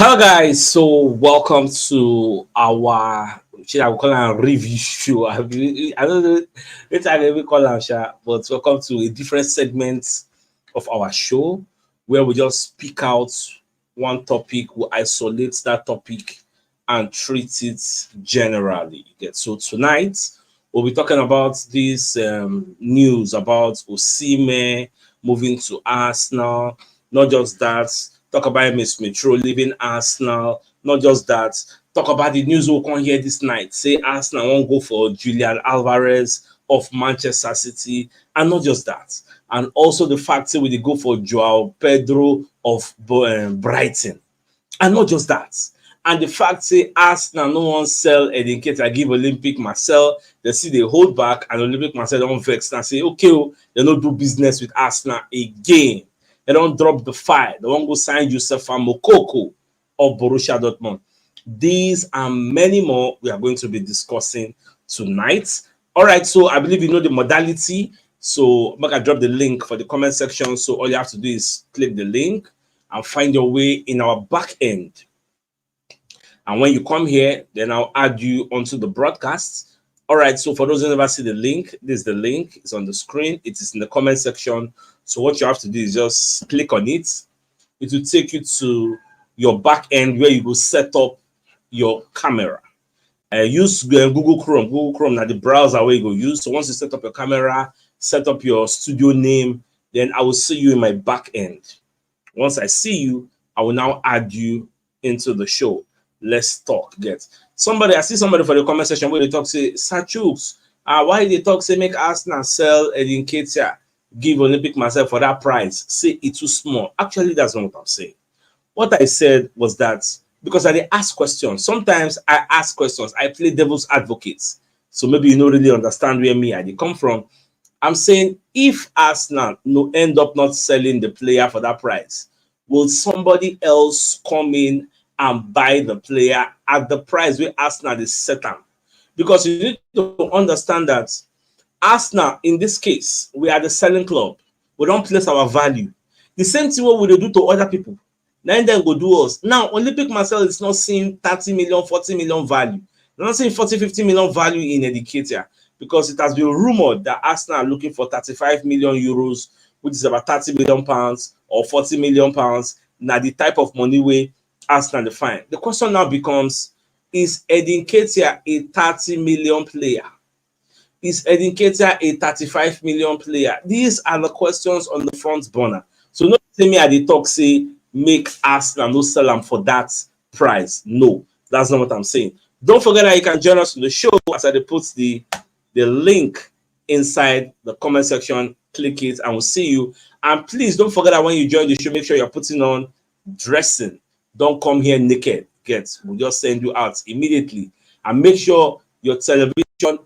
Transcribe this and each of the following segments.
Hello, guys. So, welcome to our should I call it a review show. I don't know what I can call it, but welcome to a different segment of our show where we just pick out one topic, we isolate that topic, and treat it generally. So tonight we'll be talking about this news about Osimhen moving to Arsenal. Not just that, talk about Miss Metro leaving Arsenal. Not just that, talk about the news we'll come here this night. Say Arsenal won't go for Julian Alvarez of Manchester City, and not just that, and also the fact that we go for Joao Pedro of Brighton, and not just that. And the fact say Arsenal no one sell Edinketa give Olympic Marcel, they see they hold back and Olympic Marcel don't vex and say, okay, they don't do business with Arsenal again. They don't drop the file. They won't go sign Youssoufa Moukoko of Borussia Dortmund. These and many more we are going to be discussing tonight. All right, so I believe you know the modality. So I'm going to drop the link for the comment section. So all you have to do is click the link and find your way in our back end. And when you come here, then I'll add you onto the broadcast. All right, so for those who never see the link, this is the link. It's on the screen. It is in the comment section. So what you have to do is just click on it. It will take you to your back end where you will set up your camera. Use Google Chrome. Google Chrome, now the browser where you go use. So once you set up your camera, set up your studio name, then I will see you in my back end. Once I see you, I will now add you into the show. Let's talk. I see somebody for the comment section where they talk say, CHUKS, why they talk say make Arsenal sell Edinketa, give Olympic Marcel for that price? Say it's too small. Actually, that's not what I'm saying. What I said was that because I ask questions. Sometimes I ask questions. I play devil's advocate. So maybe you don't really understand where me I come from. I'm saying if Arsenal no end up not selling the player for that price, will somebody else come in and buy the player at the price where Arsenal is set on? Because you need to understand that Arsenal, in this case, we are the selling club. We don't place our value. The same thing what we do to other people. Then go do us. Now, Olympic Marcel is not seeing 30 million, 40 million value. They're not seeing 40, 50 million value in Edinketa because it has been rumored that Arsenal are looking for 35 million euros, which is about 30 million pounds or 40 million pounds. Now, the type of money we Arsenal define. The question now becomes, is Edinketa a 30 million player? Is Edinketa a 35 million player? These are the questions on the front burner. So not say me at the talk say make Arsenal no sell them for that price. No, that's not what I'm saying. Don't forget that you can join us on the show as I put the link inside the comment section. Click it and we'll see you. And please don't forget that when you join the show, make sure you're putting on dressing. Don't come here naked. We'll just send you out immediately. And make sure your television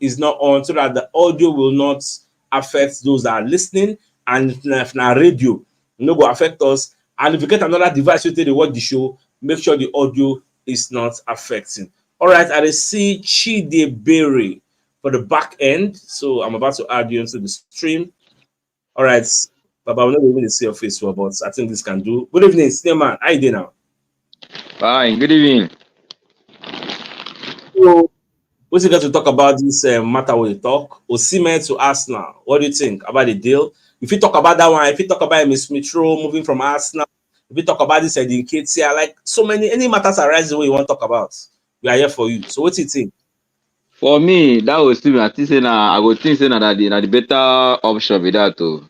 is not on so that the audio will not affect those that are listening. And if na radio, no go affect us. And if you get another device with to watch the show, make sure the audio is not affecting. All right, I see Chidebere for the back end. So I'm about to add you into the stream. All right, Baba, I'm not going to see your face, but I think this can do. Good evening, Sneman. How you doing now? Fine, good evening. So, what's you got to talk about this matter when you talk? Osimhen to Arsenal. What do you think about the deal? If you talk about that one, if you talk about Miss Metro moving from Arsenal, if you talk about this Edinketa, like so many, any matters arising you want to talk about, we are here for you. So what do you think? For me, that was still I think say I would think say that the better option with that too.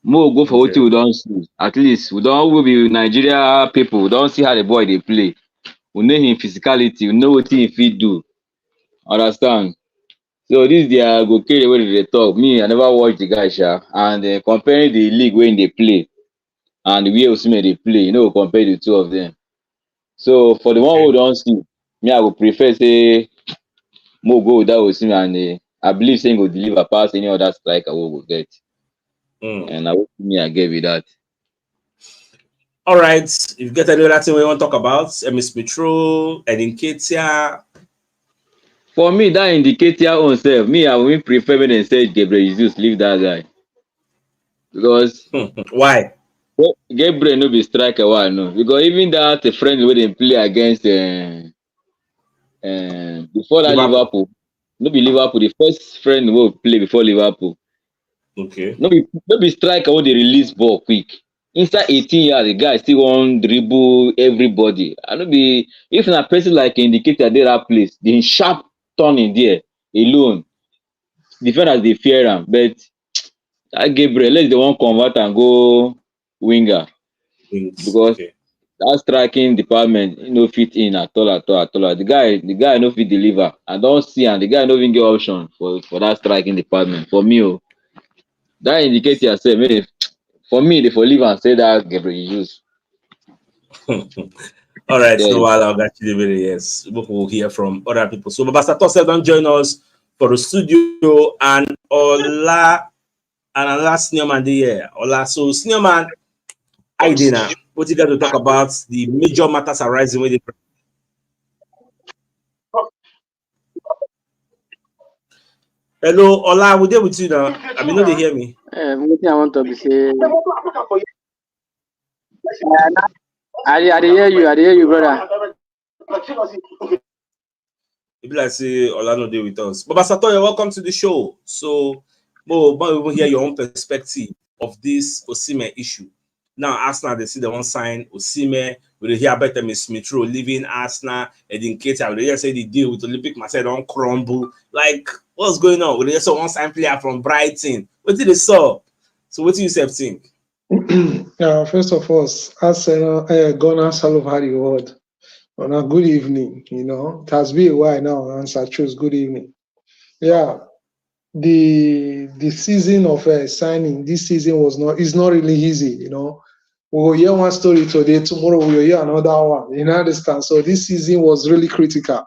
More go for what we don't see. At least we be Nigeria people, we don't see how the boy they play. We know him physicality, we know what he fit do. Understand? So this they go carry where they talk. Me, I never watch the guy, sha. And comparing the league when they play and the way Osimhen they play, compare the two of them. So for the one who don't see, me I would prefer say more go without Osimhen and I believe saying go deliver past any other striker we will get. And I hope me I get with that. All right. If you get any other thing we want to talk about, Miss Metro, Edinketa. For me, that indicator on self, me I will prefer when they say Gabriel Jesus leave that guy. Because Why? Gabriel no be striker one no, because even that friend wey dem play against before that Liverpool. Liverpool, no be Liverpool, the first friend wey play before Liverpool, Okay. no be striker wey dey release ball quick. Inside 18 yards, the guy still wan dribble everybody. I no be if na person like indicator dey that place, the sharp turning there alone, defenders dey fear am. But that Gabriel, unless they wan convert am go winger, Wings. because Okay. that striking department e no fit in at all at all at all. The guy no fit deliver. I don see am, the guy no even get option for that striking department. For me o, that indicator sef make dey for me dey for leave am say that Gabriel Jesus. All right, Yeah, no while I'll actually very yes. We will hear from other people. So Baba Sato don't join us for the studio and Ola and Ola senior man there. Ola, so senior man, I dinner. What you got to talk about the major matters arising with the hello, Ola, we there with you now. I mean, no, they hear me. Wetin I want to be say. I dey hear you, brother. People like say Ola no there with us. Baba Sato, you're welcome to the show. So, we will hear your own perspective of this Osimhen issue. Now, Arsenal, they see they won't sign Osimhen. We hear about them Smith Rowe leaving Arsenal, Edin Keita. We just say the deal with Olympic Marseille don't crumble. Like, what's going on? We just saw one sign player from Brighton. What did they saw? So, what do you think? First of all, Arsenal, Gunners all over the world. On a good evening, it has been a while now, and I choose good evening. Yeah, the season of signing this season is not really easy. We will hear one story today, tomorrow we will hear another one. You understand? So this season was really critical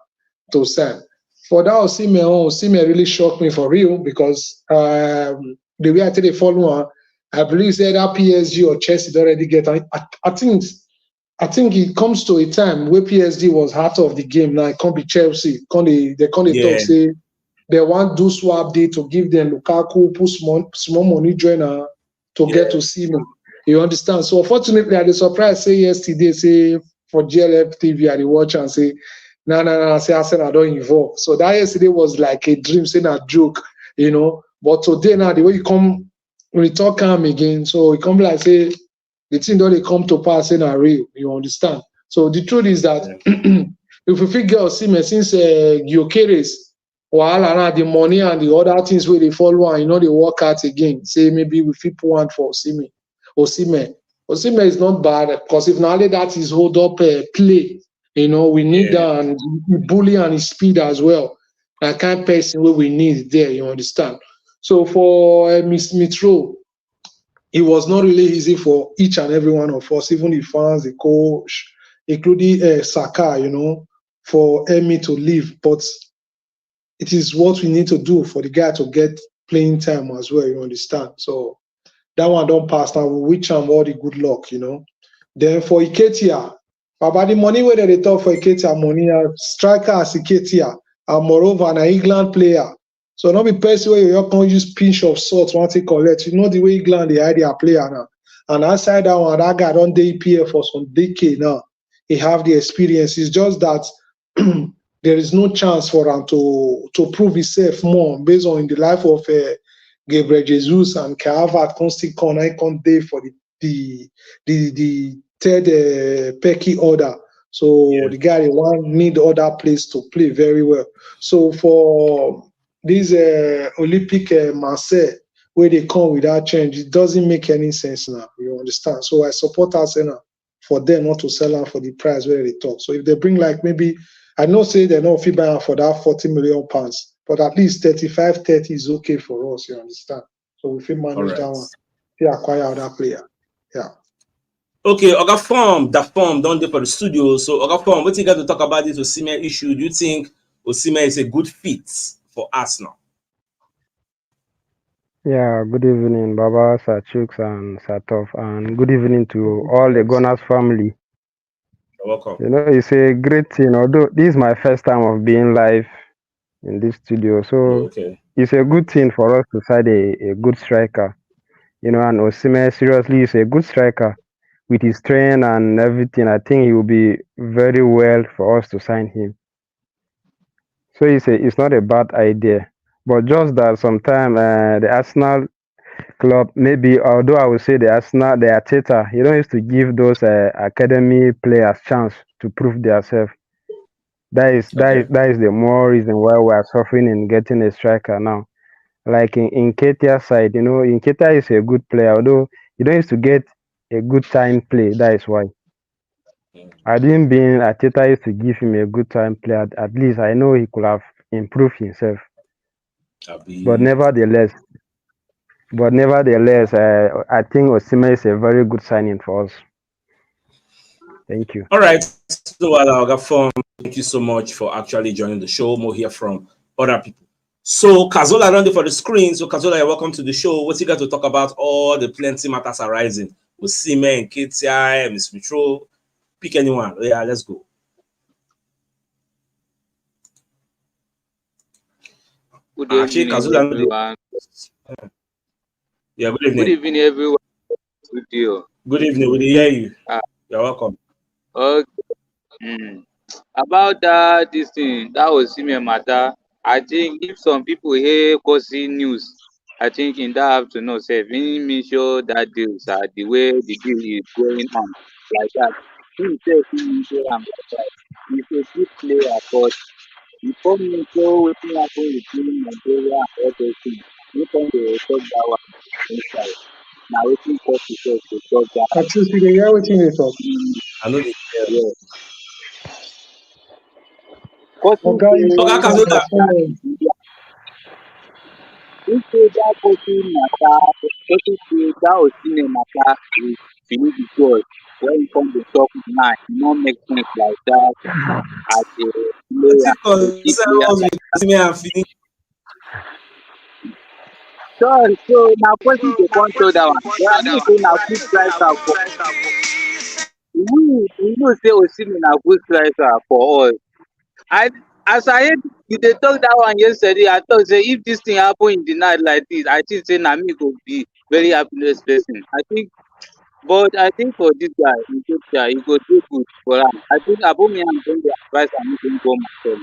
to sign. For that Osimhen really shocked me for real because the way I tell the follow I believe that PSG or Chelsea already get. I think it comes to a time where PSG was out of the game. Now it can't be Chelsea. They can't talk say they want do swap day to give them Lukaku, put small money joiner to get to see me. You understand? So unfortunately, I was surprised say yesterday, say for GLF TV, I watch and say, no, say Arsenal I don't involve. So that yesterday was like a dream, saying a joke, But today now the way you come, we talk calm again. So it come like say the thing don't they come to pass in a real. You understand? So the truth is that if we figure Osimhen since Gyökeres, wahala the money and the other things where they follow and they work out again. Say maybe we fit put one for Osimhen is not bad because if now that is hold up play, we need that and bully and his speed as well. That kind of person where we need there, you understand? So for Miss Smith Rowe, it was not really easy for each and every one of us, even the fans, the coach, including Saka, for Emi to leave. But it is what we need to do for the guy to get playing time as well, you understand? So that one don't pass now. We wish him all the good luck, Then for Iketia, about the money where they talk for Iketia, money, striker as Iketia, and moreover, an England player. So not be person where you can use pinch of salt once they collect. You know the way England they hide their player now. And outside that one, that guy don't dey EPL for some decade now. He have the experience. It's just that there is no chance for him to prove himself more based on the life of Gabriel Jesus and Calvert constant can't day for the third Pecky order. So the guy need other place to play very well. So for this Olympic Marseille, where they come without change, it doesn't make any sense now. You understand? So I support Arsenal for them not to sell out for the price where they talk. So if they bring like maybe, I know say they're not fit buying for that 40 million pounds, but at least 35, 30 is okay for us. You understand? So we can manage that one. We acquire other player. Yeah. Okay, Oga Form don't do for the studio. So Oga Form, what you got to talk about this Osimhen issue? Do you think Osimhen is a good fit for Arsenal? Yeah, good evening, Baba, Sir CHUKS, and Satov, and good evening to all the Gunners family. You're welcome. It's a great thing, although this is my first time of being live in this studio, so it's a good thing for us to sign a good striker. And Osimhen seriously is a good striker. with his train and everything, I think he will be very well for us to sign him. So it's not a bad idea, but just that sometimes the Arsenal club, maybe, although I would say the Arsenal, the Arteta, he don't used to give those academy players chance to prove themselves. That is the more reason why we are suffering in getting a striker now. Like in Ketia's side, Ketia is a good player, although you don't used to get a good time play. That is why. I didn't being Arteta used to give him a good time play. At least I know he could have improved himself. But nevertheless, I think Osimhen is a very good signing for us. Thank you. All right. So, thank you so much for actually joining the show. More hear from other people. So, Kazola running for the screen. So, Kazola, you're welcome to the show. What's you got to talk about? All the plenty matters arising with Osimhen, Ketia, Miss Mitro. Pick anyone. Yeah, let's go. Good evening, everyone. Yeah, good evening. Good evening, everyone. Good evening. We hear you. You're welcome. Okay. About this thing, that was Osimhen matter. I think if some people hear causing news, I think in that afternoon, say, me sure that deals are the way the deal is going on like that. He says like that. He's a good player, but before me so wetin happen between Nigeria and all those things, you come dey talk that one inside. Na wetin cause the first to talk that one. Actually, you hear wetin dey talk? I know the yes. Causing if say that causing matter, causing say that Osimhen matter is finish the joy. When you come dey talk now, e no make sense like that as a player. So now person dey come show that one. But I know say na good striker for we know say Osimhen na good striker for us. As I heard you dey talk that one yesterday, I thought say if this thing happen in the night like this, I think say na me go be very happiness person. But I think for this guy, he go do good for am. I think Aubameyang don dey advise am make him go myself.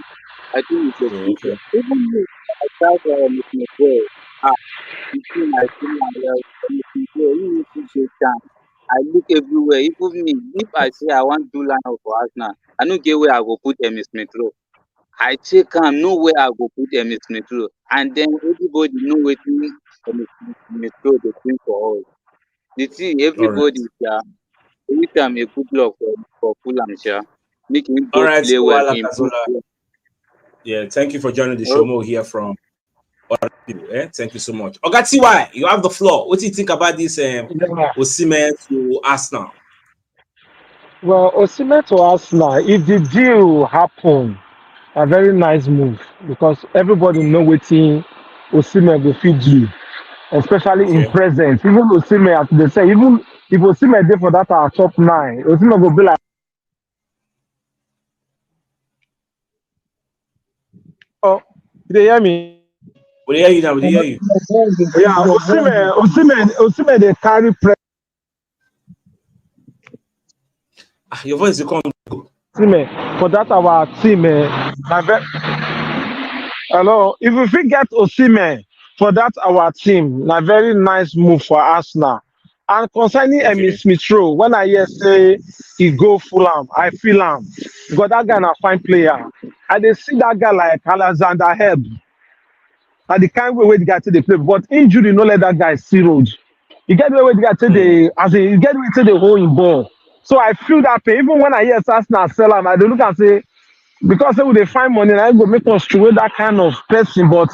I think it's a good. Even me, I try Mitro. You see my team and you need to take time. I look everywhere. Even me, if I say I want to do line up for Arsenal, I no get where I go put Mitro. I check am, know where I go put Mitro, and then everybody know wetin Mitro dey bring for us. The thing, everybody, every time a good luck for Fulham, make him go play well. Yeah, thank you for joining the show. More here from other people. Thank you so much. Ogatiwai, you have the floor. What do you think about this Osimhen to Arsenal? Well, Osimhen to Arsenal, if the deal happen, a very nice move because everybody know wetin Osimhen go fit do, especially in present. Even Osimhen, as they say, even if Osimhen dey for that our top 9, Osimhen go be like. Oh, they hear me? We hear you now. We hear you. Yeah, Osimhen, they carry pressure. Your voice is coming. Osimhen for that our team. Hello, if we fit get Osimhen for that our team, na very nice move for Arsenal. And concerning Mitro, when I hear say he go Fulham, I feel am because that guy na fine player. I dey see that guy like Alexander Heb. Na the kind way the guy take dey play, but injury no let that guy see road. You get the way the guy take dey, as in you get the way take dey hold him ball. So I feel that pain. Even when I hear Arsenal sell am, I dey look and say because they will find money, and I go make us through that kind of person. But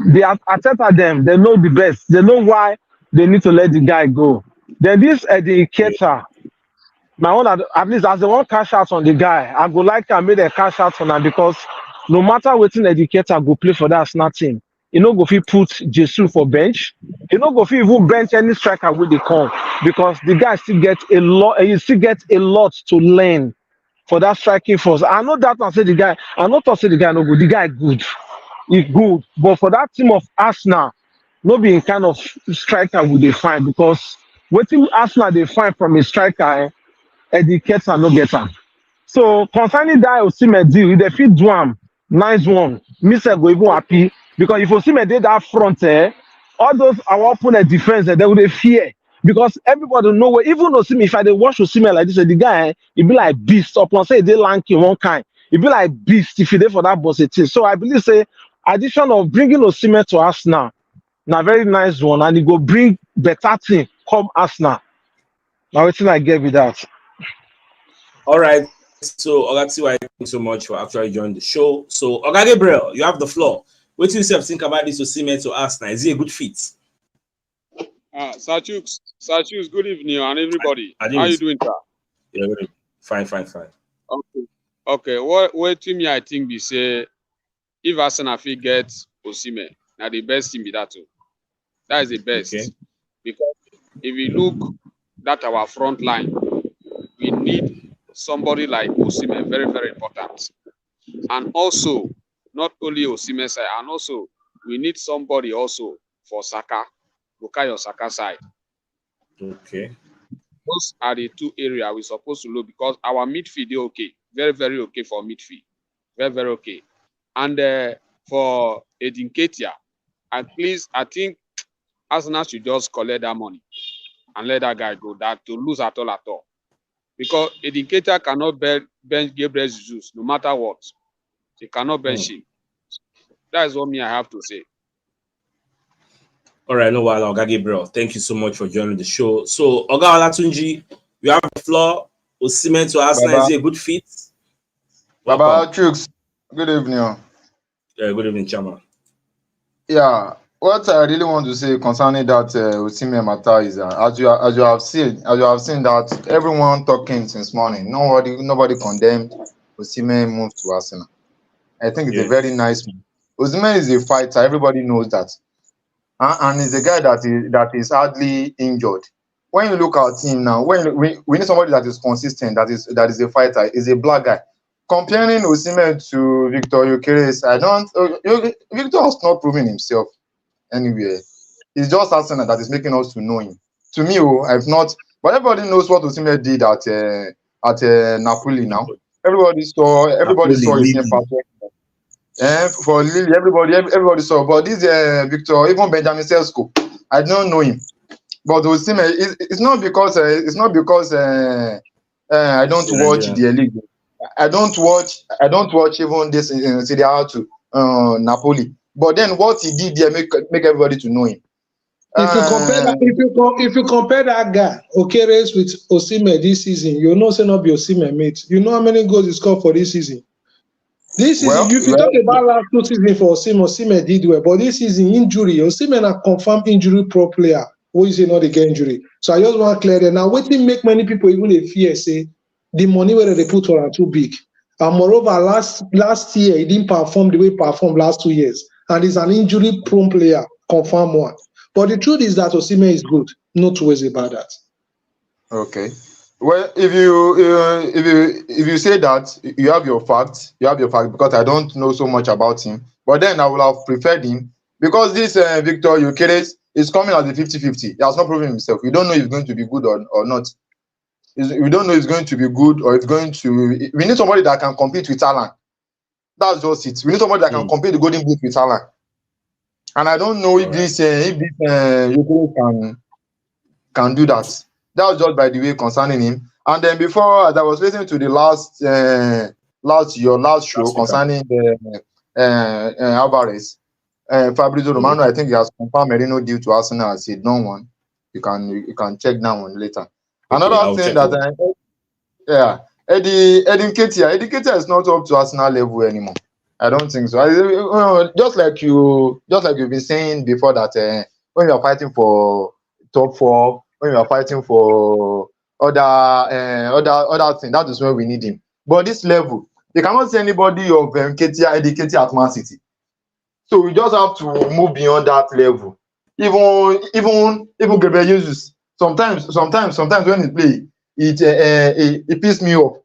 they Arteta them, they know the best. They know why they need to let the guy go. Then this the Keita, my own at least as they want cash out on the guy, I go like to make a cash out on him because no matter what Keita go play for that Arsenal team, you know go fit put Jesus for bench. You know go fit even bench any striker with the come because the guy still get a lot. You still get a lot to learn for that striking force. I know that I say the guy. I not say the guy no good. The guy good. He good. But for that team of Arsenal, no be kind of striker would they find because what Arsenal they find from a striker educate and no get am. So concerning that Osimhen deal, if they fit do am, nice one. Me say go even happy because if Osimhen did that front, all those our opponent defense, they would dey fear because everybody know where. Even Osimhen, if I dey watch Osimhen like this, the guy, he be like beast. Upon say they lanky one kind, he be like beast if he dey for that boss team. So I believe say addition of bringing Osimhen to Arsenal, na very nice one, and he go bring better team come Arsenal. Now wetin I get with that. All right. So, Ogatiwa, thank you so much for actually joining the show. So, Oga Gabriel, you have the floor. What do you think about this Osimhen to Arsenal? Is he a good fit? Sir CHUKS, good evening, and everybody. How Adios. you doing, sir? Yeah, fine. Okay. What to me I think be say if Arsenal fit get Osimhen, now the best team be that too. That is the best. Okay. Because if we look at our front line, we need somebody like Osimhen, very, very important. And also, not only Osimhen side, and also we need somebody also for Saka, Bukayo Saka side. Okay. Those are the two areas we're supposed to look because our midfield is okay. Very, very okay for midfield. Very, very okay. And for Edin Ketia, at least I think Arsenal should just collect that money and let that guy go. That to lose at all. Because Edin Ketia cannot bench Gabriel Jesus no matter what. He cannot bench him. That is what me I have to say. All right, no while Oga Gabriel. Thank you so much for joining the show. So, Oga Olatunji, you have the floor. Osimhen to Arsenal, is he a good fit? Baba CHUKS, good evening. Good evening, Chama. Yeah, what I really want to say concerning that Osimhen matter is as you have seen that everyone talking since morning. Nobody condemned Osimhen move to Arsenal. I think it's a very nice move. Osimhen is a fighter. Everybody knows that. And he's a guy that is hardly injured. When you look at him now, we need somebody that is consistent, that is a fighter, is a black guy. Comparing Osimhen to Victor Gyökeres, Victor has not proven himself anywhere. It's just Arsenal that is making us to know him. To me, I've not, but everybody knows what Osimhen did at Napoli now. Everybody saw his impact. For Lille, everybody saw. But this Victor, even Benjamin Sesko, I don't know him. But Osimhen, it's not because I don't watch the league. I don't watch even this in Serie A to Napoli. But then what he did there make everybody to know him. If you compare that guy Gyökeres with Osimhen this season, you know say not be Osimhen mate. You know how many goals he scored for this season. This season, if you talk about last 2 seasons for Osimhen did well, but this season injury, Osimhen a confirmed injury pro player. Who is not the injury? So I just want to clear that. Now, what make many people even a fear say the money where they put on are too big. And moreover, last year he didn't perform the way he performed last 2 years, and he's an injury prone player, confirmed one. But the truth is that Osimhen is good. No two ways about that. Okay. Well, if you say that you have your facts because I don't know so much about him. But then I would have preferred him because this Victor Gyökeres is coming as a 50-50. He has not proven himself. We don't know if he's going to be good or not. We don't know if he's going to be good or if going to. We need somebody that can compete with Haaland. That's just it. We need somebody that can compete the Golden Boot with Haaland. And I don't know if this Gyökeres can do that. That was just by the way concerning him. And then before, as I was listening to the last show concerning the Alvarez, Fabrizio Romano, I think he has confirmed Merino due to Arsenal as a done one. You can check that one later. Okay, another thing that Edin Ketia is not up to Arsenal level anymore. I don't think so. Just like you've been saying before that when you are fighting for top 4. When we are fighting for other things, that is where we need him. But this level, they cannot see anybody of Ketia at Man City. So we just have to move beyond that level. Even Gabriel Jesus, sometimes when he play, it pisses me off.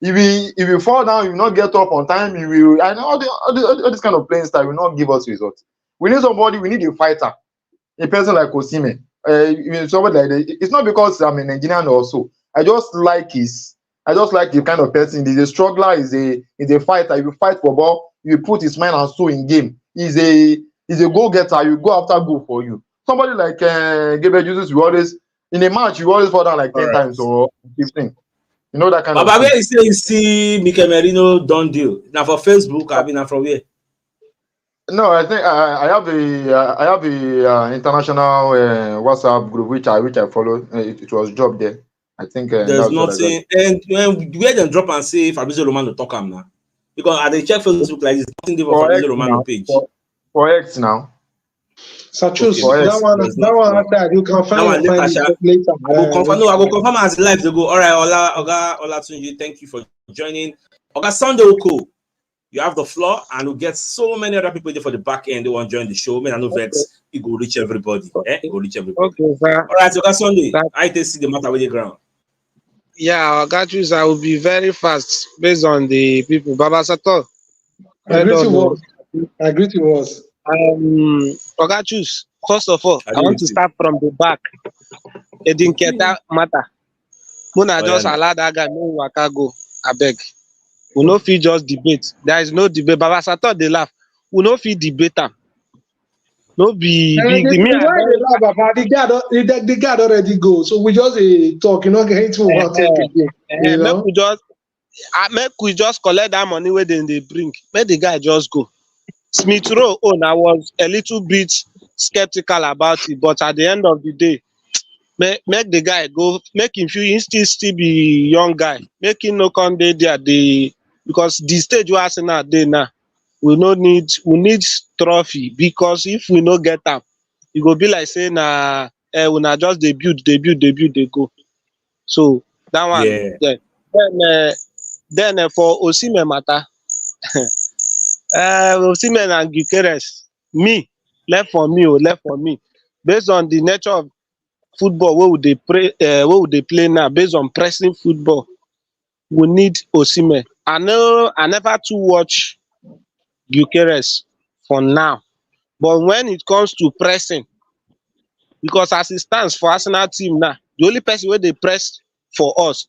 If you fall down, you will not get up on time. You will. I know all this kind of playing style will not give us results. We need somebody. We need a fighter, a person like Osimhen. Somebody like that. It's not because I'm a Nigerian also. I just like the kind of person. He's a struggler, he's a fighter. If you fight for ball, you put his mind and soul in game. He's a go-getter, you go after goal for you. Somebody like Gabriel Jesus, you always in a match, you always fall down like 10 times or 15. You know that kind of But thing. where you see Mikel Merino done deal? Now for Facebook, I mean, from where? No, I think I have a international WhatsApp group which I follow. It was job there. I think There's that's what I got. nothing, and where they drop and say Fabrizio Romano talk am now, because I dey check Facebook like this, nothing there for For Fabrizio X Romano now. page. For X now. Sachus, Okay, For X. that one after you can That find one later, Sha. later. I go confirm. No, I go confirm as live they go. All right, Ola Tunji, thank you for joining. Oga Sunday Oko, you have the floor, and we get so many other people there for the back end. They want to join the show. Man, I know vex. It go reach everybody. It go reach everybody. Okay, sir. All right, Oga Sunday, I take see the matter with the ground. Yeah, Ogachus, I will be very fast based on the people. Baba Sato. I agree to was. Ogachus, first of all, I want to start from the back. Edinketa matter. Muna just allow that guy no waka go. I beg. We no fit just debate. There is no debate. Baba Sato they laugh. We no fit debate am. No be big. The guy already go, so we just talk. You know, get into one take again. You know? Make we just collect that money where they bring. Make the guy just go. Smith Rowe own, I was a little bit skeptical about it, but at the end of the day, make the guy go. Make him feel he still be young guy. Make him no come there because the stage we are now there now. We need trophy, because if we no get them, it go be like saying we na just debut they go. So that one, yeah. Then for Osimhen matter, Osimhen and Gyökeres, left for me. Based on the nature of football, where would they play now? Based on pressing football, we need Osimhen. I never to watch Gyökeres for now, but when it comes to pressing, because as it stands for Arsenal team now, the only person where they press for us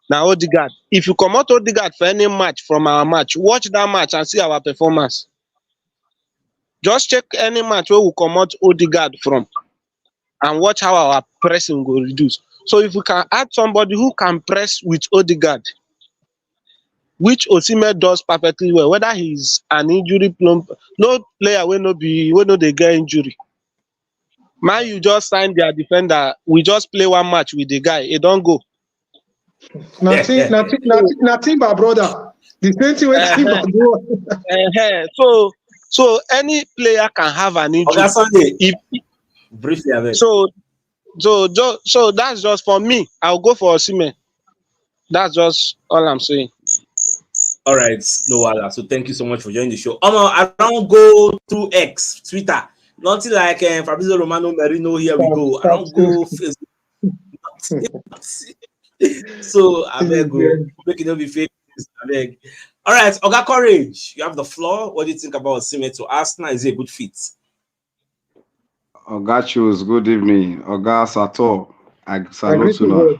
now Odegaard. If you come out Odegaard for any match from our match, watch that match and see our performance. Just check any match where we come out Odegaard from and watch how our pressing will reduce. So if we can add somebody who can press with Odegaard, which Osimhen does perfectly well, whether he's an injury prone, no player will not they get injury. Man, you just sign their defender, we just play one match with the guy, it don't go. Nothing, my brother. The same thing with So any player can have an injury. Okay, Sunday. Briefly, so that's just for me. I'll go for Osimhen. That's just all I'm saying. All right, no wala. So thank you so much for joining the show. I don't go through X, Twitter. Nothing like Fabrizio Romano Merino. Here we go. I don't go Facebook. So I beg go. Make it not be fake. I beg. All right, Oga Courage, you have the floor. What do you think about Osimhen to Arsenal? Is it a good fit? Ogachus, good evening. Oga Sato, I salute you now.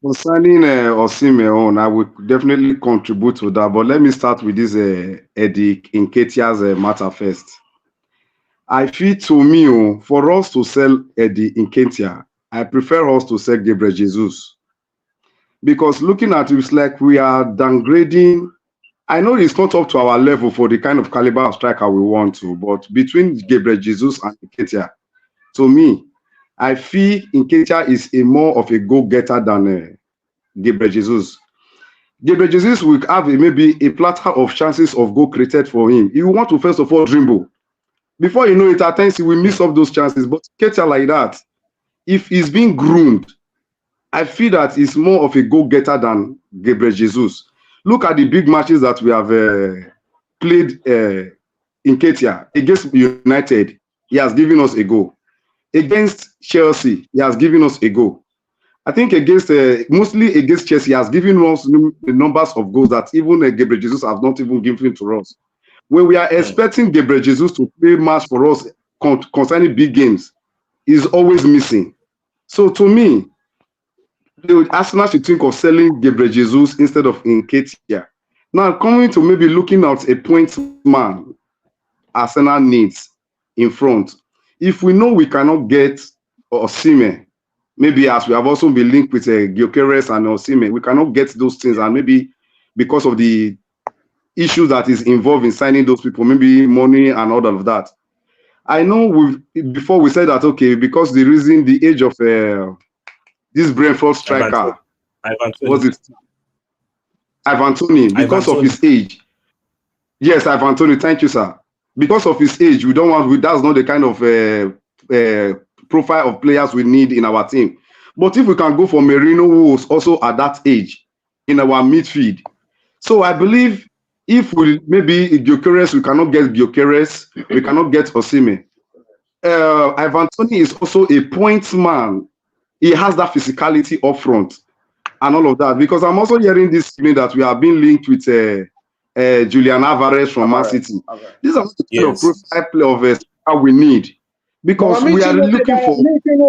Concerning Osimhen, I would definitely contribute to that. But let me start with this Eddie Nketiah's matter first. I feel to me, for us to sell Eddie Nketiah, I prefer us to sell Gabriel Jesus. Because looking at it, it's like we are downgrading. I know it's not up to our level for the kind of caliber of striker we want to, but between Gabriel Jesus and Nketiah, to me, I feel Nketiah is more of a go-getter than Gabriel Jesus. Gabriel Jesus will have maybe a platter of chances of goal created for him. He will want to first of all dribble. Before you know it, at times he will miss up those chances. But Nketiah like that, if he's being groomed, I feel that he's more of a go-getter than Gabriel Jesus. Look at the big matches that we have played Nketiah against United. He has given us a goal. Against Chelsea, he has given us a goal. I think against mostly against Chelsea, he has given us the numbers of goals that even Gabriel Jesus has not even given to us. When we are expecting Gabriel Jesus to play match for us concerning big games, he's always missing. So to me, Arsenal should think of selling Gabriel Jesus instead of Nketiah. Now, coming to maybe looking at a point man Arsenal needs in front. If we know we cannot get Osimhen, maybe as we have also been linked with Gyökeres and Osimhen, we cannot get those things, and maybe because of the issue that is involved in signing those people, maybe money and all of that. I know before we said that, okay, because the reason the age of this Brentford striker, was it Ivan Toney, because of his age. Yes, Ivan Toney, thank you, sir. Because of his age, we don't want, that's not the kind of profile of players we need in our team. But if we can go for Merino, who was also at that age in our midfield. So I believe if we maybe Gyökeres, we cannot get Gyökeres, we cannot get Osimhen. Ivan Toney is also a point man. He has that physicality up front and all of that. Because I'm also hearing this evening that we are being linked with Julian Alvarez from Man City. These are the kind of profile play of we need. Because we are looking for.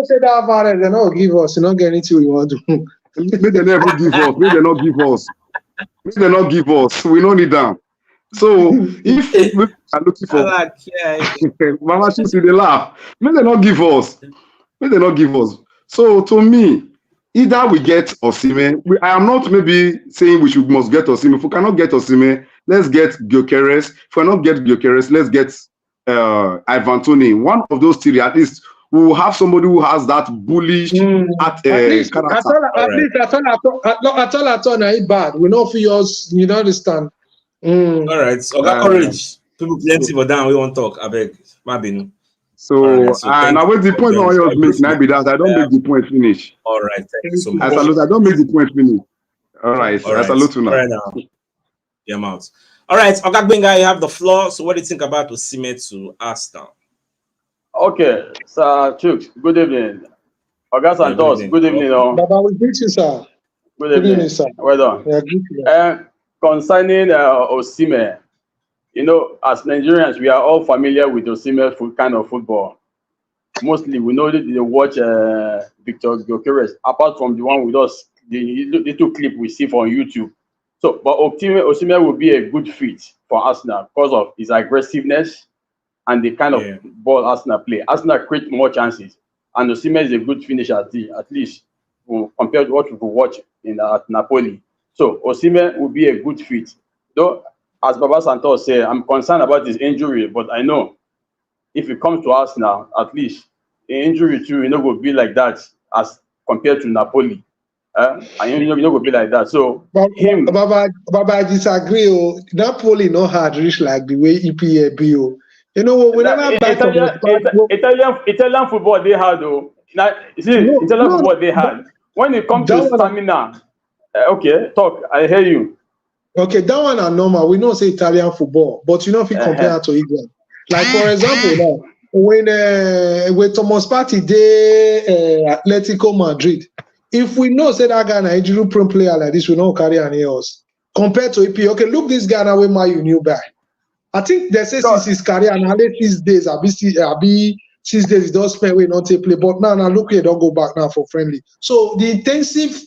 Say that Alvarez, they don't give us, you don't get anything we want to. May they never give us. May they not give us. May they not give us. We don't need them. So if we are looking for, Mama, she see the laugh. May they not give us. May they not give us. So to me, either we get Osimhen. I am not maybe saying we must get Osimhen. If we cannot get Osimhen, let's get Gyökeres. If we cannot get Gyökeres, let's get Ivan Toney. One of those three, at least, we will have somebody who has that bullish character. At all, not bad. We know for yours, you don't understand. All right, so courage. People plenty, but down we won't talk. I beg, Mabin. So, and I was the point I always make now be that I don't make the point finish. All right, thank you so much. I don't make the point finish. All right, I salute you now. All right now. Yeah, I'm out. All right, Ogagbenga, you have the floor. So, what do you think about Osimhen to Arsenal? Okay, Sir CHUKS, good evening. August and Dos, good evening. Baba, we greet you, sir. Good evening, sir. Well done. Concerning Osimhen, you know, as Nigerians, we are all familiar with Osimhen kind of football. Mostly, we know that they watch Victor Gyökeres, apart from the one with us, the little clip we see on YouTube. So, but Osimhen will be a good fit for Arsenal because of his aggressiveness and the kind of ball Arsenal play. Arsenal create more chances, and Osimhen is a good finisher at least compared to what we watch at Napoli. So Osimhen will be a good fit. Though, as Baba Santos said, I'm concerned about his injury, but I know if it comes to Arsenal, at least the injury too, you know, will be like that as compared to Napoli. And you know, will be like that. So Baba, I disagree. Napoli no hard reach like the way EPA be. You know what? We never back Italian football they had though. Now, you see, Italian football they had. When it comes to stamina, okay, talk. I hear you. Okay, that one are normal. We know say Italian football, but you know if you compare to England. Like for example, now when Thomas Partey did Atletico Madrid, if we know say that guy an injury-prone player like this, we don't carry any else. Compared to EP, okay, look this guy now with my new guy. I think they say since his career and only 6 days, I'll be 6 days he does spend way not to play. But now look here, don't go back now for friendly. So the intensive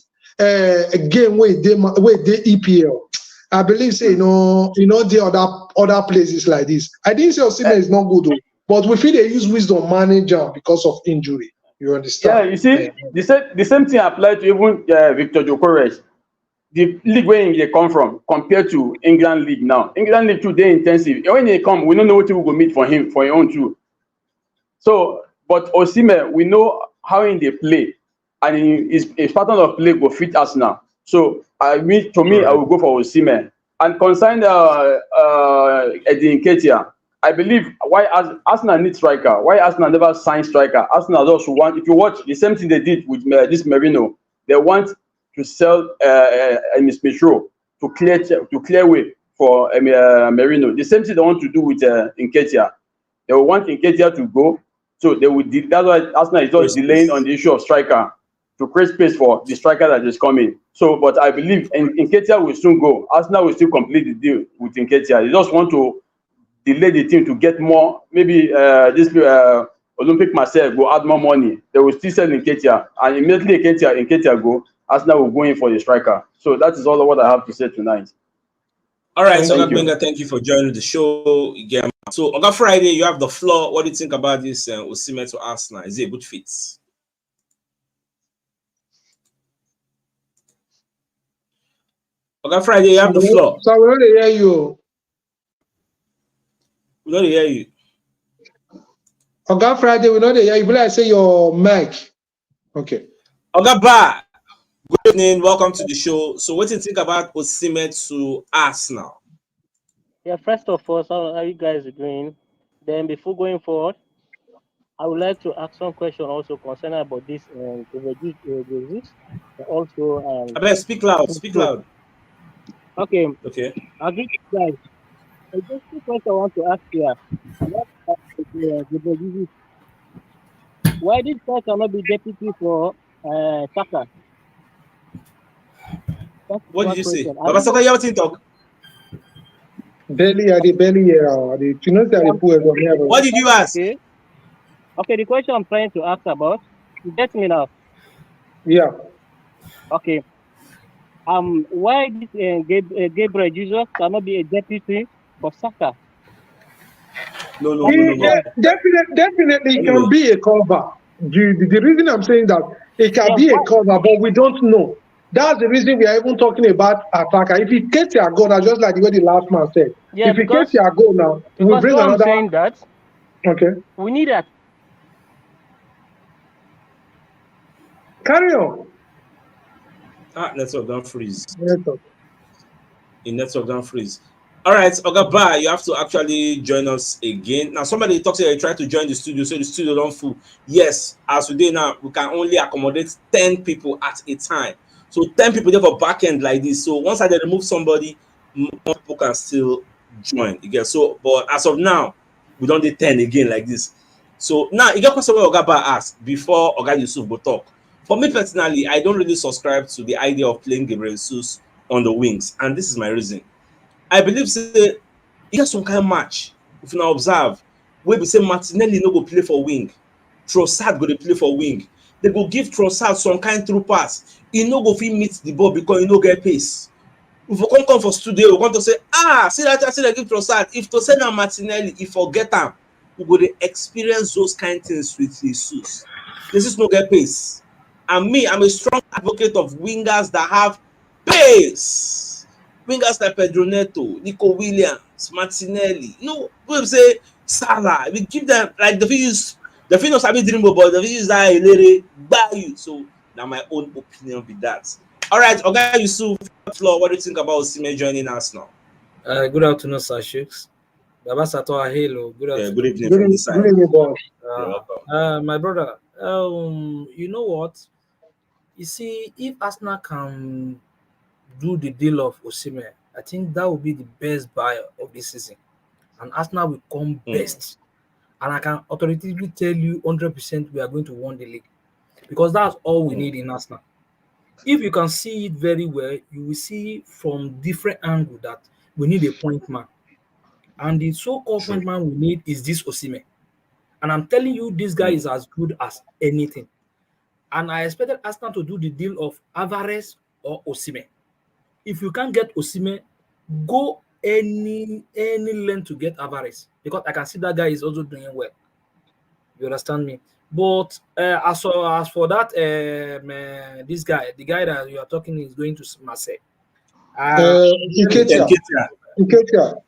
game with the EPL, I believe say the other places like this. I didn't say Osimhen is not good though, but we feel they use wisdom manager because of injury. You understand? Yeah, you see, the same thing applied to even Victor Gyökeres. The league where they come from compared to England league now. England league too, they intensive. And when they come, we don't know what we will meet for him for your own too. So, but Osimhen, we know how in they play, and his pattern of play will fit us now. So, I will go for Osimhen. And concerning Eddie Nketiah, I believe why Arsenal needs striker. Why Arsenal never signed striker? Arsenal also want. If you watch the same thing they did with this Merino, they want to sell Smith Rowe to clear way for Merino. The same thing they want to do with Nketiah. They will want Nketiah to go, so they will. That's why Arsenal is just delaying on the issue of striker to create space for the striker that is coming. So, but I believe Nketiah will soon go. Arsenal will still complete the deal with Nketiah. They just want to delay the team to get more, maybe this Olympic Marseille go add more money, they will still sell Nketiah, and immediately Nketiah go, Arsenal will go in for the striker. So that is all what I have to say tonight. All right, so Thank you. Benga, thank you for joining the show. Again. So on Friday, you have the floor. What do you think about this Osimhen to Arsenal? Is it a good fit? On Friday, you have the floor. So we don't hear you. We don't hear you. On Friday, we don't hear you. But I say your mic. Okay. Ogaba, good evening. Welcome to the show. So what do you think about Osimhen to Arsenal? Yeah, first of all, how are you guys doing? Then before going forward, I would like to ask some question also concerning about this disease. Also, I better speak loud. Speak loud. Okay. Okay. I'll give you guys. Just two questions I want to ask here. Why this guy cannot be deputy for Saka? What did you say? Baba Saka, you have to talk. Belly, What did you ask? Okay, the question I'm trying to ask about, you get me now? Yeah. Okay. Why this Gabriel Jesus cannot be a deputy for Saka? No. Definitely it can be a cover. The reason I'm saying that it can be a cover, but we don't know. That's the reason we are even talking about attacker. If it gets your goal, just like the way the last man said. Yeah, if it gets your goal now, we bring I'm another. saying that. Okay. We need that. Carry on. Network don't freeze. Network. In network don't freeze. All right, Ogaba, you have to actually join us again. Now, somebody talks here, try to join the studio, so the studio don't full. Yes, as today now, we can only accommodate 10 people at a time. So 10 people there for back end like this. So once I remove somebody, more people can still join again. So, but as of now, we don't do 10 again like this. So now, you got question where Ogaba asked before Oga Yusuf will talk. For me personally, I don't really subscribe to the idea of playing Gabriel Jesus on the wings, and this is my reason. I believe say e get some kind of match. If you now observe, where we say Martinelli no go play for wing, Trossard go dey play for wing. They go give Trossard some kind through pass. He no go fit meet the ball because he no get pace. If we come for studio, we want to say, see that they give Trossard. If to say na Martinelli, if forget am, we go dey experience those kind of things with Jesus. Jesus no get pace. And me, I'm a strong advocate of wingers that have pace. Wingers like Pedro Neto, Nico Williams, Martinelli. No, we say Salah. We give them like the fit not sabi dream but the fit use that Elere buy you. So now my own opinion with that. All right, Oga Yusuf, floor. What do you think about Osimhen joining us now? Good afternoon, Sir CHUKS. Baba Sato, hello. Good afternoon. Good evening from this side. Good evening, boss. You're welcome. My brother, you know what? You see, if Arsenal can do the deal of Osimhen, I think that will be the best buy of this season, and Arsenal will come best. And I can authoritatively tell you 100% we are going to win the league, because that's all we need in Arsenal. If you can see it very well, you will see from different angles that we need a point man, and the so-called point man we need is this Osimhen. And I'm telling you, this guy is as good as anything. And I expected Arsenal to do the deal of Alvarez or Osimhen. If you can't get Osimhen, go any length to get Alvarez, because I can see that guy is also doing well. You understand me? But as for that, this guy, the guy that you are talking is going to Marseille.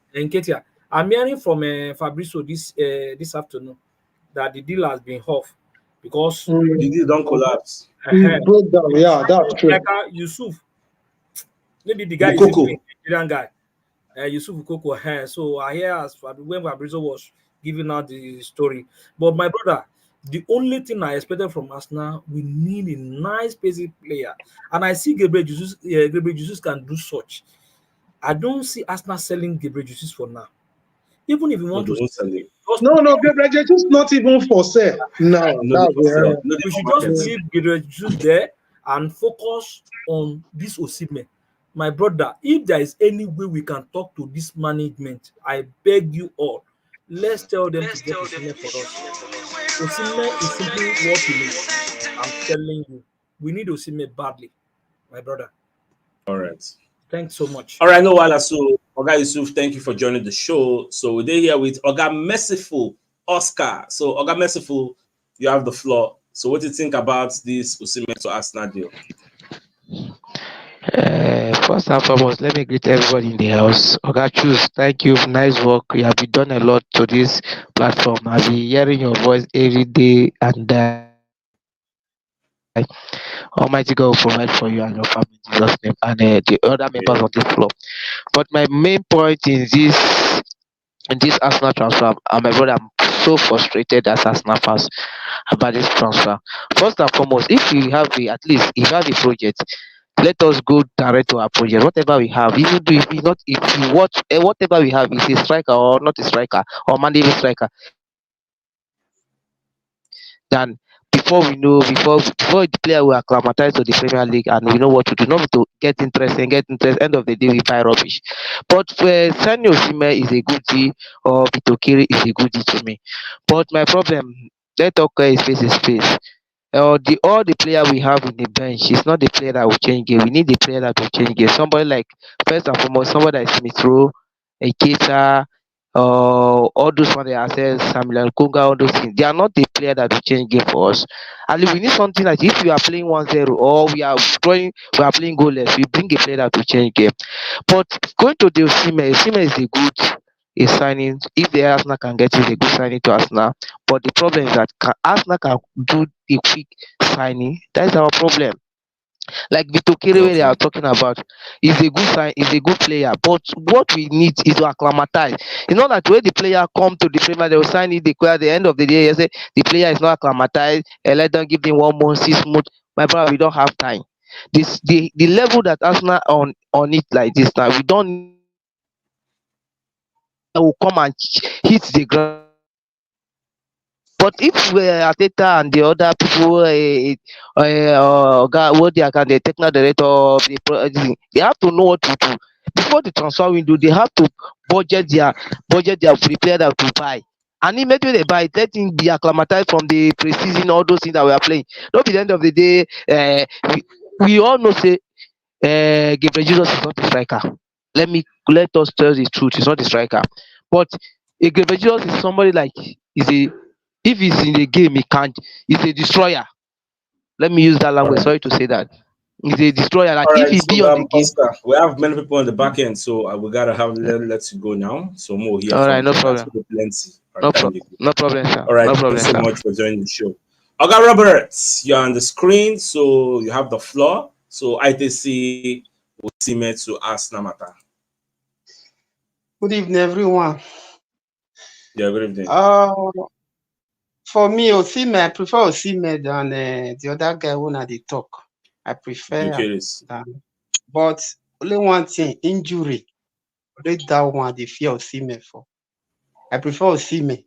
Nketiah. I'm hearing from Fabrizio this afternoon that the deal has been off because the deal don't collapse. Broke down. Yeah, that's true. Like Yusuf, maybe the guy is a Nigerian guy. Yusuf Ukoko. So I hear as when Fabrizio was giving out the story. But my brother, the only thing I expected from Arsenal, we need a nice basic player, and I see Gabriel Jesus. Gabriel Jesus can do such. I don't see Arsenal selling Gabriel Jesus for now. Even if you want to sell it. No, Gabriel Jesus not even for sale. No, we should just leave Gabriel Jesus there and focus on this Osimhen. My brother, if there is any way we can talk to this management, I beg you all, let's tell them to get Osimhen for us. Osimhen is simply what we need. I'm telling you, we need Osimhen badly, my brother. All right. Thanks so much. All right, no wala. So, Oga Yusuf, thank you for joining the show. So we're here with Oga Merciful Oscar. So, Oga Merciful, you have the floor. So, what do you think about this Osimhen to Arsenal deal? First and foremost, let me greet everybody in the house. Oga Choose, thank you. Nice work. You have been done a lot to this platform. I've been hearing your voice every day, and Almighty God will provide for you and your family in Jesus' name, and the other members on this floor. But my main point in this Arsenal transfer, my brother, I'm so frustrated as Arsenal fans about this transfer. First and foremost, if you have at least if you have a project, let us go direct to our project. Whatever we have, even though if we not if you watch whatever we have is a striker or not a striker or mandatory striker, then before the player will acclimatize to the Premier League and we know what to do, not to get interest and get interest. End of the day, we buy rubbish. But Sani Osimhen is a good deal, or Bitokiri is a good deal to me. But my problem, let Oka his face is face. All the player we have in the bench is not the player that will change game. We need the player that will change game. Somebody like first and foremost, somebody like Smith Rowe, Keita, all those one they access Samuel Kunga, all those things. They are not the player that will change game for us. And we need something like if we are playing 1-0 or we are playing goalless, we bring a player that will change game. But going to the Osimhen is a good signing. If the Arsenal can get it, a good signing to Arsenal. But the problem is that Arsenal can do a quick signing. That is our problem. Like Vito Kirebe they are talking about, is a good sign, is a good player. But what we need is to acclimatize. It's not that when the player come to the Premier, they will sign it. At the end of the day, you say the player is not acclimatized. And let them give them 1 month, 6 months. My brother, we don't have time. The level that Arsenal on it like this now, we don't will come and hit the ground. But if Ateta and the other people, what the technical director of they have to know what to do before the transfer window. They have to budget their prepare that to buy. And immediately they buy it, let him be acclimatized from the preseason, all those things that we are playing. Not at the end of the day, we all know say Gabriel Jesus is not a striker. Let us tell the truth, he's not a striker. But Gabriel Jesus is somebody like if he's in the game, he's a destroyer. Let me use that language. Sorry to say that. He's a destroyer. Like All if right, he so be on the game. Oscar, we have many people on the back end, so we gotta let you go now. So more here. All right, from no Oga, problem. so plenty. No problem, sir. All right, No thank problem, you so sir. much for joining the show. Oga Roberts, you're on the screen, so you have the floor. So ITC Osimhen to Arsenal matter. Good evening, everyone. Yeah, good evening. For me, Osimhen, I prefer Osimhen than the other guy when they talk. I prefer than, but only one thing, injury. Only that one they fear Osimhen for. I prefer Osimhen.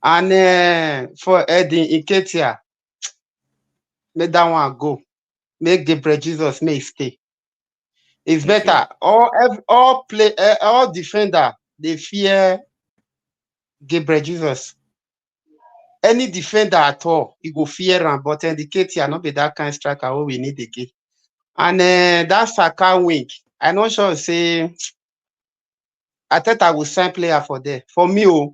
And for Eddie Nketiah, make that one go. Make Gabriel Jesus may stay. It's better. All defender they fear Gabriel Jesus. Any defender at all, he go fear him, but Nketiah not be that kind of striker what we need again. And that Saka wing, I not sure say I thought I would sign player for there. For me, what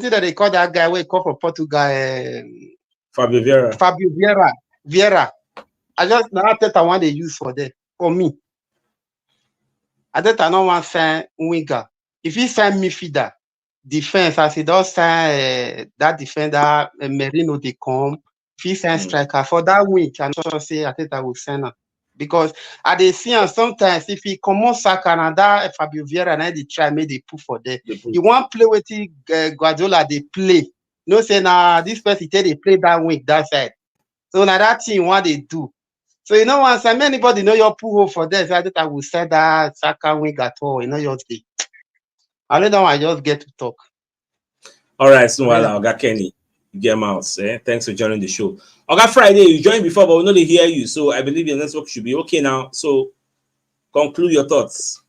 did they call that guy? We call for Portugal. Fabio Vieira. I just now thought I want to use for there. For me, I thought I don't want to sign winger. If he sign midfielder, defense, as he does sign that defender, Merino, they come. If he sign striker for that week, I'm sure say I think I will sign him. Because I they see him sometimes if he come on Saka and that Fabio Vieira and they try make they put for there. You want play with Guardiola, they play. No say now this person they play that week that side. So now that thing what they do. So you know once anybody know your pull for there, so I think I will say that Saka wing at all. You know your thing. I don't know. I just get to talk. All right, so Oga Kenny, get out. Thanks for joining the show. Oga Friday, you joined before, but we know they hear you, so I believe your network should be okay now. So conclude your thoughts.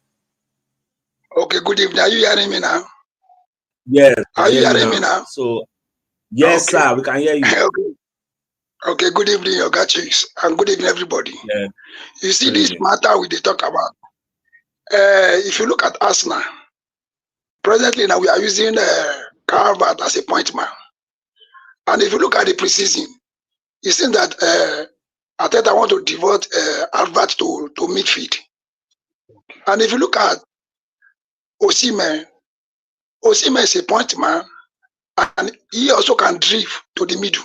Okay, good evening. Are you hearing me now? Yes, we Are can you hear you hearing me now. now? So, yes, Okay. sir, we can hear you. Okay. Okay. Good evening, your Chicks, and good evening, everybody. Yeah, You see good this evening. matter we dey talk about. If you look at Arsenal, presently now we are using Calvert as a point man, and if you look at the preseason, you see that Arteta want to devote Albert to midfield, and if you look at Osimhen, Osimhen is a point man, and he also can drive to the middle.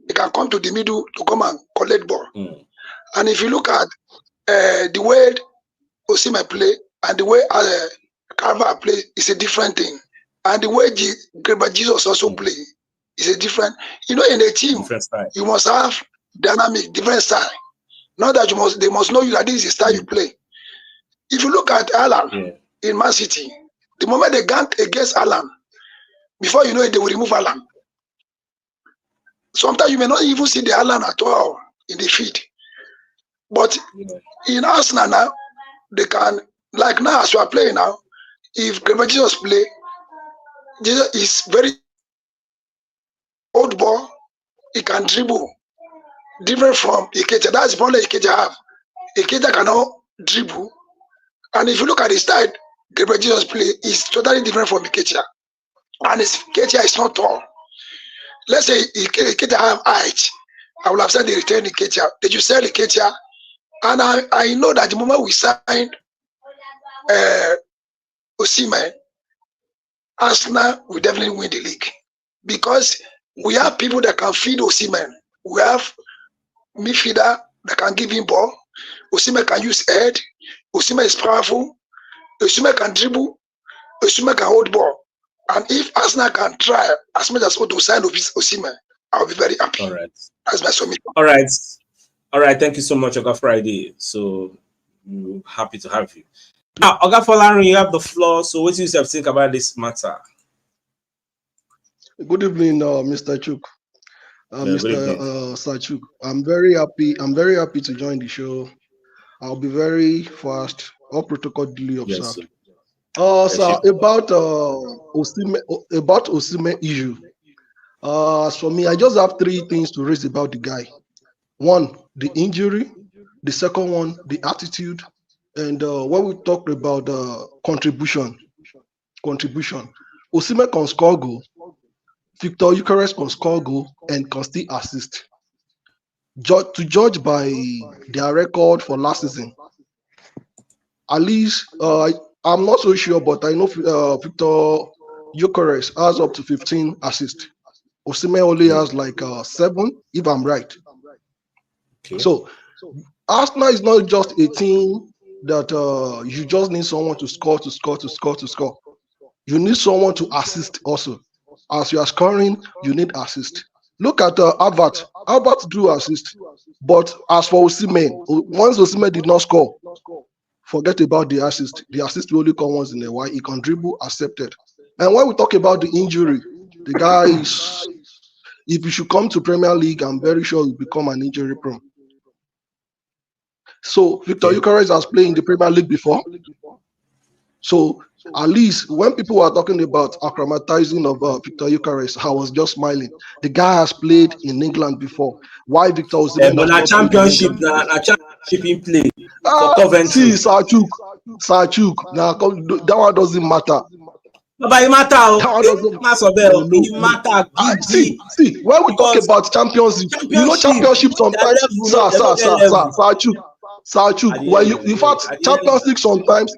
He can come to the middle to come and collect ball. And if you look at the way Osimhen play and the way Carver play is a different thing. And the way Gabriel Jesus also play is a different. You know, in a team, different style. You must have dynamic, different style. Not that they must know you that this is the style you play. If you look at Alan in Man City, the moment they gang against Alan, before you know it, they will remove Alan. Sometimes you may not even see the Alan at all in the field. But in Arsenal now, they can, like now as you are playing now, if Gabriel Jesus play, Jesus is very old ball, he can dribble, different from Ikeja. That's the problem Ikeja have. Ikeja cannot dribble. And if you look at the style Gabriel Jesus play, is totally different from Ikeja. And Ikeja is not tall. Let's say Ikeja have height. I would have said they return Ikeja. Did you sell Ikeja? And I know that the moment we signed Osimhen, Arsenal will definitely win the league. Because we have people that can feed Osimhen. We have midfielder that can give him ball. Osimhen can use head. Osimhen is powerful. Osimhen can dribble. Osimhen can hold ball. And if Arsenal can try as much as possible to sign Osimhen, I'll be very happy. All right. That's my submission. All right. All right. Thank you so much, Oga Friday. So happy to have you. Now, Oga Folarin, you have the floor. So what do you think about this matter? Good evening, Mr. Chuk. Mr. Sachuk. I'm very happy to join the show. I'll be very fast. All protocol duly observed. So about Osimhen issue. As for me, I just have three things to raise about the guy. One, the injury. The second one, the attitude. And when we talk about contribution. Osimhen can score goal. Victor Eucharist can score goal and can still assist. To judge by their record for last season, at least I'm not so sure, but I know Victor Eucharist has up to 15 assists. Osimhen only has like 7, if I'm right. Okay. So Arsenal is not just a team that you just need someone to score. You need someone to assist also. As you are scoring, you need assist. Look at Albert. Albert do assist. But as for Osimhen, once Osimhen did not score, forget about the assist. The assist will only come once in a while. He can dribble, accepted. And when we talk about the injury, the guy is, if he should come to Premier League, I'm very sure he'll become an injury prone. So Victor Eucharist has played in the Premier League before. So at least when people were talking about acclimatizing of Victor Eucharist, I was just smiling. The guy has played in England before. Why Victor Osimhen? But na championship, na championship in play for Coventry. See, Sachuk. Now that one doesn't matter. But it matter. It matter. See. When we talk about championship, you know championship sometimes. Sachuk. When you, in fact, championship sometimes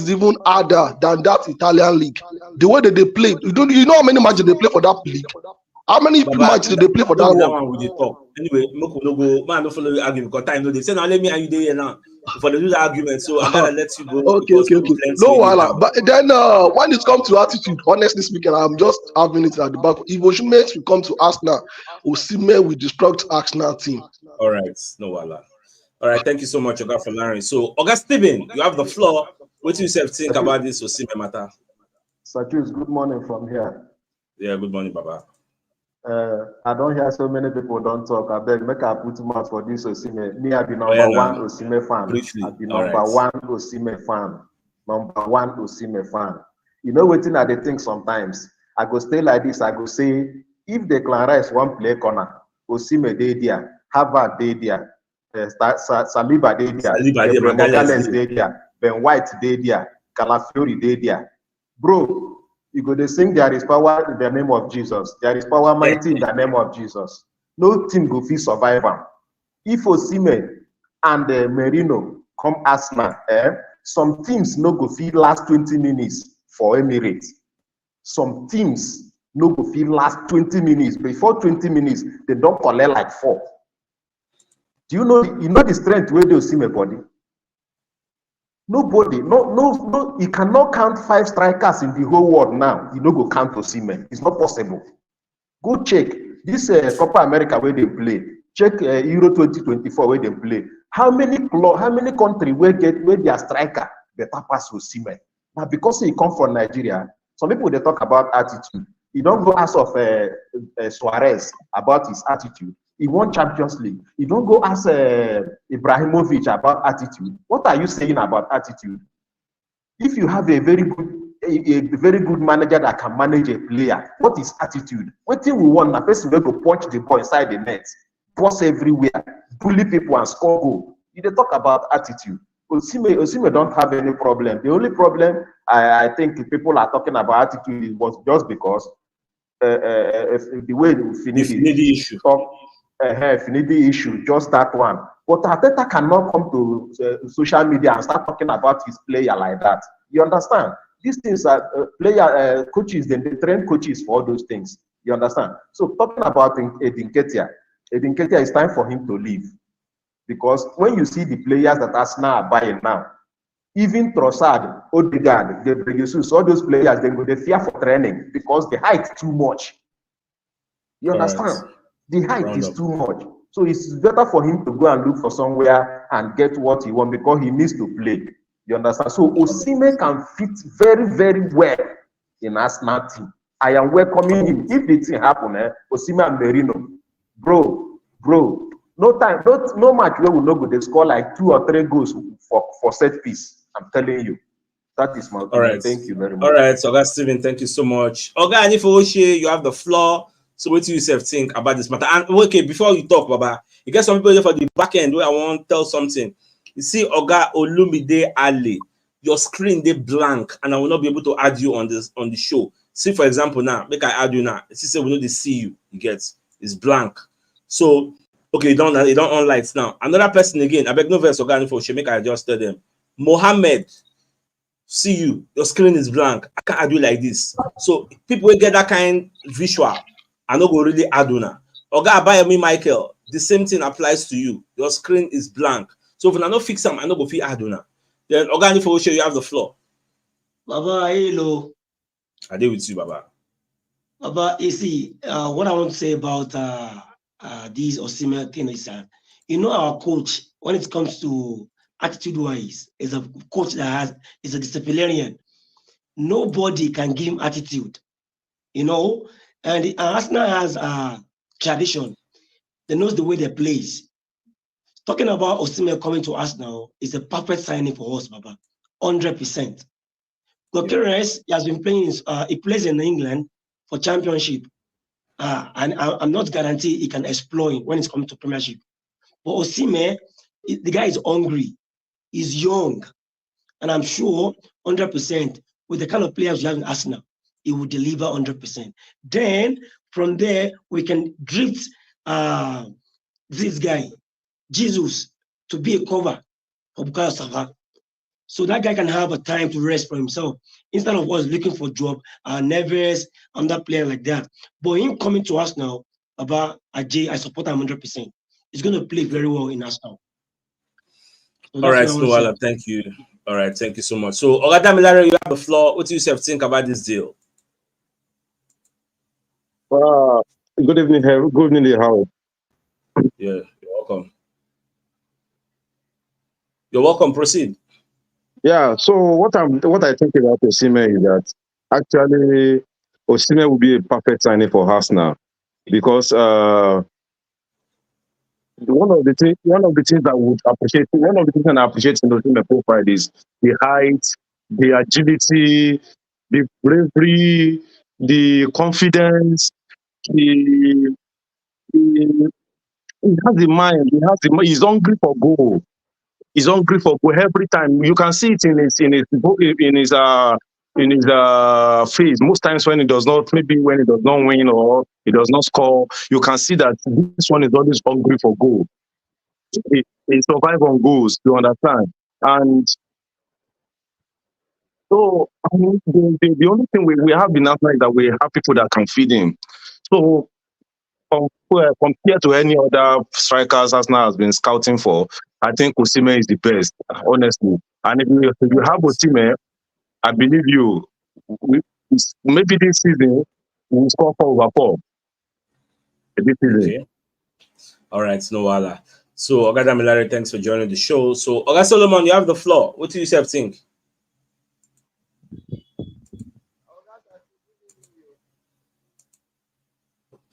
is even harder than that Italian league. The way that they play, you know how many matches they play for that league? How many matches did they play for that one? Anyway, no go. Man, no follow the argument because time no. They say now let me and you there here now for the do argument. So I'm gonna let you go. Okay. No, but then when it comes to attitude, honestly speaking, I'm just having it at the back. If Osimhen will come to Arsenal, Osimhen will destruct Arsenal team. All right, no wala. All right, thank you so much, Oga Folarin. So, Oga Stephen, you have the floor. What do you think about this Osimhen matter? Sachus, good morning from here. Yeah, good morning, Baba. I don't hear so many people don't talk. I beg, make I put mouth for this Osimhen. Me, I be number one Osimhen fan. Briefly. I be number one Osimhen fan. Number one Osimhen fan. You know wetin I dey think sometimes. I go stay like this. I go say if Declan Rice wan play corner, Osimhen dey there, Harvard dey there, Saliba dey there, Saliba dey, Gabriel Magalhaes Magalhaes dey. dey there, Ben White dey there, Calafiori dey there. Bro, you go dey sing there is power in the name of Jesus. There is power mighty in the name of Jesus. No team go fit survive am. If Osimhen and Merino come Arsenal, some teams no go fit last 20 minutes for Emirates. Some teams no go fit last 20 minutes. Before 20 minutes, they don collect like 4. Do you know the strength wey dey Osimhen body? Nobody, no, you cannot count 5 strikers in the whole world now. You no go count Osimhen. It's not possible. Go check this Copa America where they play. Check Euro 2024 where they play. How many countries where their striker better pass Osimhen? Now because he come from Nigeria, some people they talk about attitude. You don't go ask of Suarez about his attitude. He won Champions League. You don't go ask Ibrahimovic about attitude. What are you saying about attitude? If you have a very good manager that can manage a player, what is attitude? What thing we want? A person will go punch the ball inside the net, boss everywhere, bully people and score goal. You dey talk about attitude. Osimhen don't have any problem. The only problem I think people are talking about attitude was just because the way Finidi issue. Finidi issue, just that one. But Arteta cannot come to social media and start talking about his player like that. You understand? These things are coaches, they train coaches for all those things. You understand? So talking about Edin Ketia, it's time for him to leave. Because when you see the players that Arsenal are buying now, even Trossard, Odegaard, Gabriel Jesus, all those players, they fear for training because the height too much. You understand? The height is too much. So it's better for him to go and look for somewhere and get what he wants because he needs to play. You understand? So Osimhen can fit very, very well in Arsenal team. I am welcoming him. If the thing happen, Osimhen and Merino, bro, no time, no match where we no go. They score like 2 or 3 goals for set piece. I'm telling you. That is my opinion. All right. Thank you very much. All right, Oga Stephen, thank you so much. Oga Anifowoshe, you have the floor. So what do you yourself think about this matter? And okay, before you talk, Baba, you get some people there for the back end where I want to tell something. You see, Oga Olumide Ali, your screen they blank, and I will not be able to add you on the show. See, for example, now, make I add you now. See, say we know they see you. You get it's blank. So okay, you don't on lights now. Another person again. I beg no verse Oga Anifowoshe, make I just tell them. Mohammed, see you, your screen is blank. I can't add you like this. So people will get that kind visual. I no go really add una. Oga Abayemi Michael, the same thing applies to you. Your screen is blank. So if I no fix them, I no go fit add una. Then Oga Anifowoshe, you have the floor. Baba, hello. I deal with you, Baba. Baba, you see, what I want to say about these Osimhen thing is that our coach, when it comes to attitude-wise, is a coach that is a disciplinarian. Nobody can give him attitude, And Arsenal has a tradition. They knows the way they plays. Talking about Osimhen coming to Arsenal is a perfect signing for us, Baba. 100%. Gokeres, he has been playing. He plays in England for Championship, and I'm not guaranteed he can exploit when it's coming to Premiership. But Osimhen, the guy is hungry. He's young, and I'm sure 100% with the kind of players we have in Arsenal, he will deliver 100%. Then from there we can drift this guy, Jesus, to be a cover for Bukayo Saka. So that guy can have a time to rest for himself instead of us looking for job, nervous, I'm not playing like that. But him coming to us now, about Ajay, I support him 100%. He's going to play very well in Arsenal. So all right, Snowala, thank you. All right, thank you so much. So, Oga Damilare, you have the floor. What do you think about this deal? Good evening, good evening, Howard. Yeah, you're welcome. You're welcome. Proceed. Yeah. So what I think about Osimhen is that actually Osimhen will be a perfect signing for Arsenal because one of the things that would appreciate, one of the things that I appreciate in Osimhen profile is the height, the agility, the bravery, the confidence, the, the he has the mind. He's hungry for goal. He's hungry for goal every time. You can see it in his face. Most times when he does not, maybe when he does not win or he does not score, you can see that this one is always hungry for goal. He survives on goals. You understand? And so the only thing we have in Arsenal is that we have people that can feed him. So compared to any other strikers Arsenal has been scouting for, I think Osimhen is the best, honestly. And if you have Osimhen, I believe you. Maybe this season we'll score 4/4. This season. Okay. All right, no wala. So Oga Damilare, thanks for joining the show. So Oga Solomon, you have the floor. What do you yourself think?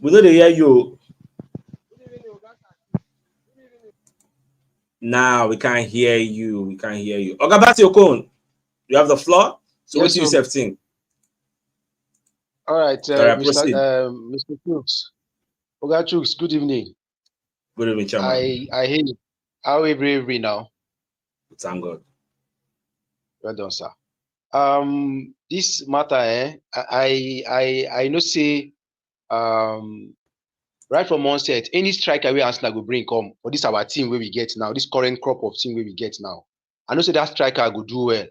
We know they hear you. Now we can't hear you. We can't hear you. Oga Batiokon, you have the floor. So Yes, what do you sir. yourself think? All right, Proceed. Mr. Chuks. Oga Chuks, good evening. Good evening, Chairman. I hear you. How every now? Thank God. Well done, sir. This matter, I know say right from onset, any striker we Arsenal go bring come for this our team where we get now, this current crop of team where we get now. I know say that striker go do well.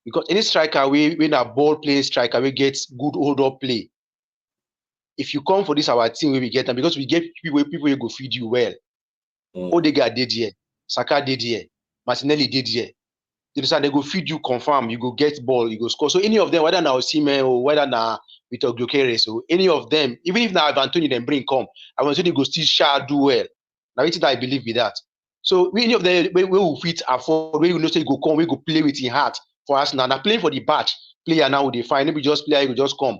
Because any striker we a ball playing striker we get good hold up play. If you come for this our team where we get them, because we get people who go feed you well. Odegaard did here, Saka did here, Martinelli did here. You understand? They go feed you, confirm, you go get ball, you go score. So any of them, whether now Osimhen or whether now Victor Gyökeres, so any of them, even if now Antonio then bring come, Antonio go still share do well. Now it's that I believe with that. So any of them we will fit afford, we will not say go come, we go play with his heart for us now. Now playing for the batch, player now they find maybe just player go just come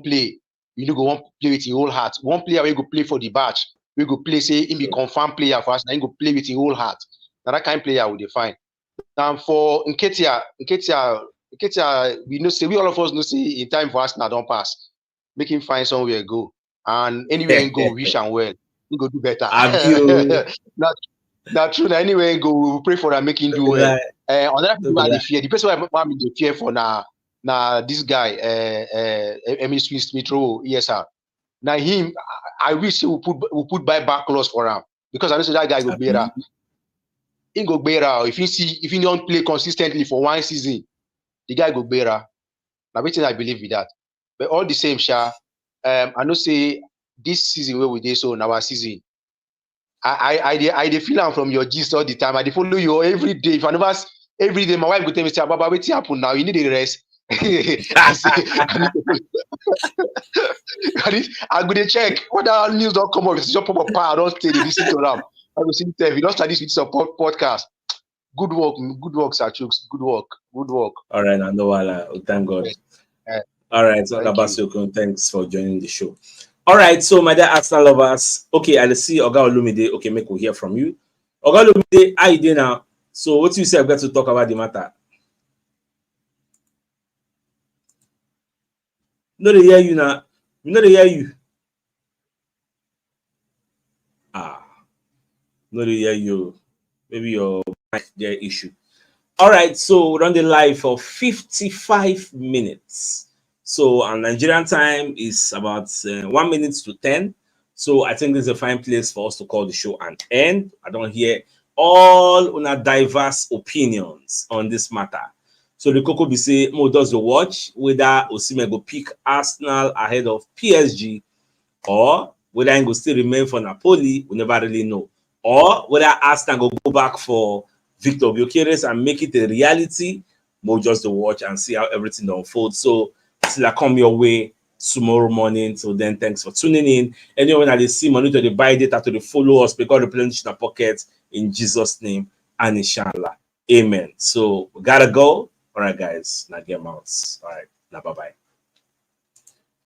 play. You know go want play with his whole heart. One player we go play for the batch, we go play say him be confirmed player for us, now he go play with his whole heart. Now that kind of player will define. Now for Nketiah, we know say we all of us know say in time for us now don't pass. Make him find somewhere go. And anywhere he go, wish him well. He go do better. Not true. Anywhere he go, we will pray for him, make him do well. Another thing about the fear, the person who I'm in the fear for now this guy, Emil Smith-Rowe, ESR. Now him, I wish we put buyback clause for him because I know so that guy go better. He go better. If he don't play consistently for one season, the guy go better. Now, which I believe with that. But all the same, Sha, I know say this season where we did so in our season. I feel am from your gist all the time. I follow you every day. If I never every day, my wife go tell me, say, Baba, what's happen now? You need a rest. I go to check whether news don't come up. It's just pop up. I don't stay. They listen to them. I go see if you don't start this with support podcast. Good work, Sir Chuks. Good work. All right, I know. Thank God. All right, so Kabasio, thanks for joining the show. All right, so my dear Arsenal lovers. Okay, I see Oga Olumide. Okay, make we hear from you. Oga Olumide, how you doing now? So, what do you say? I've got to talk about the matter. No, they hear you now. No, they hear you. No, they hear you. Maybe your their issue. All right, so we're on the live for 55 minutes. So our Nigerian time is about 1 minute to 10. So I think this is a fine place for us to call the show and end. I don't hear all on our diverse opinions on this matter. So the Coco be say, Mo does the watch whether Osimhen go pick Arsenal ahead of PSG, or whether he go still remain for Napoli, we never really know. Or whether Arsenal go back for Victor Gyökeres and make it a reality. More just to watch and see how everything unfolds. So till I come your way tomorrow morning. So then, thanks for tuning in. Anyone that they see money to the buy data to the follow us, because replenish the pocket in Jesus' name and inshallah. Amen. So we gotta go. All right, guys. Now get mounts. All right. Now bye bye.